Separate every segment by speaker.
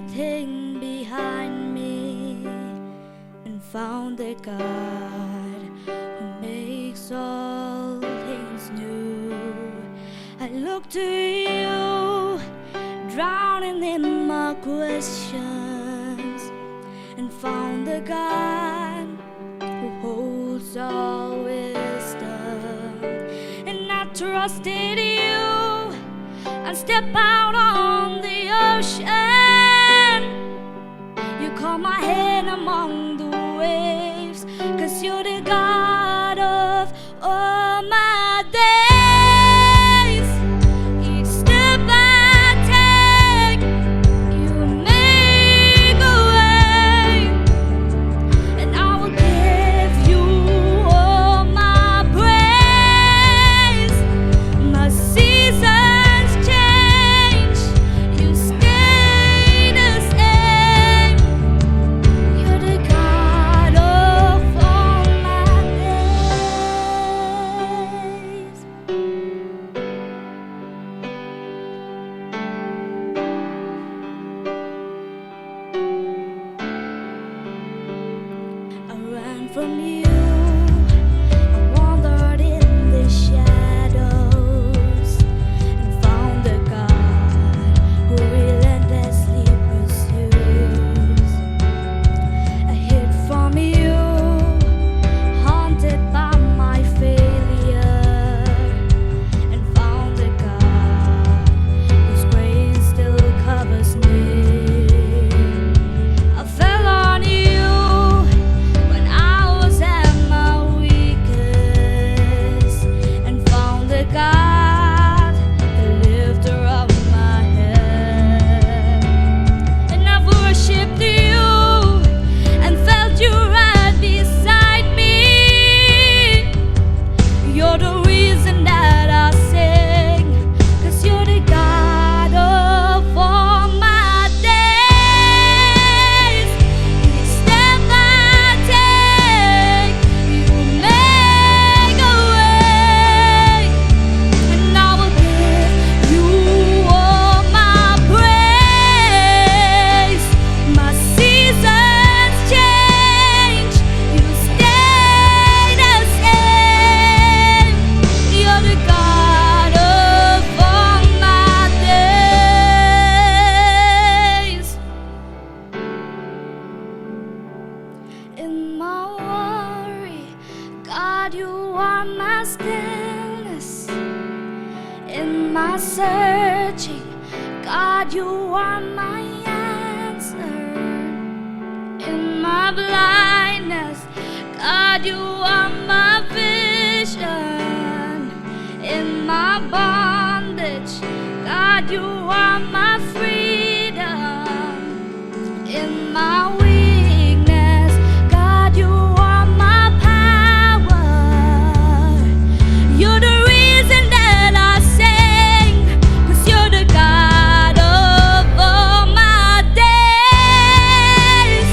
Speaker 1: everything behind me and found the God who makes all things new. I look to you, drowning in my questions, and found the God who holds all wisdom. And I trusted you and step out on the ocean. You call my hand among the waves, 'cause you're the God of all my days. Each step I take, you make a way, and I will give you all my praise. My seasons change, you stay the same. You're the God of all my days. I ran from you, I wandered in the shadows, and found the God who relentlessly pursues. I hid from you, haunted by my failure, and found the God whose grace still covers me. I fell on you when I was at my weakest, and found the God, the lifter of my head. And I've worshipped you and felt you right beside me. You're the reason that I sing, 'cause you're the God of all my days. Each step I take, you make a way, and I will give you all my praise. My seasons change, you stay the same. You're the God of all my days. In my worry, God, you are my stillness. In my searching, God, you are my answer. In my blindness, God, you are my vision. In my bondage, God, you are my freedom. In my weakness, God, you are my power. You're the reason that I sing, 'cause you're the God of all my days.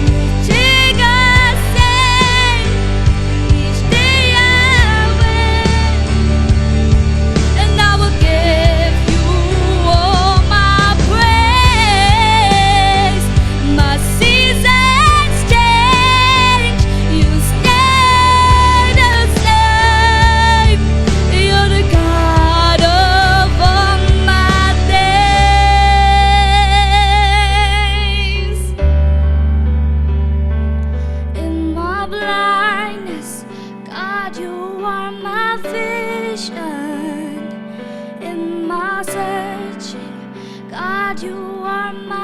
Speaker 1: Each day I sing, each day I win, and I will give you all my praise. My seasons change, you stay the same. You're the God of all my days. In my blindness, God, you are my vision. In my searching, God, you are my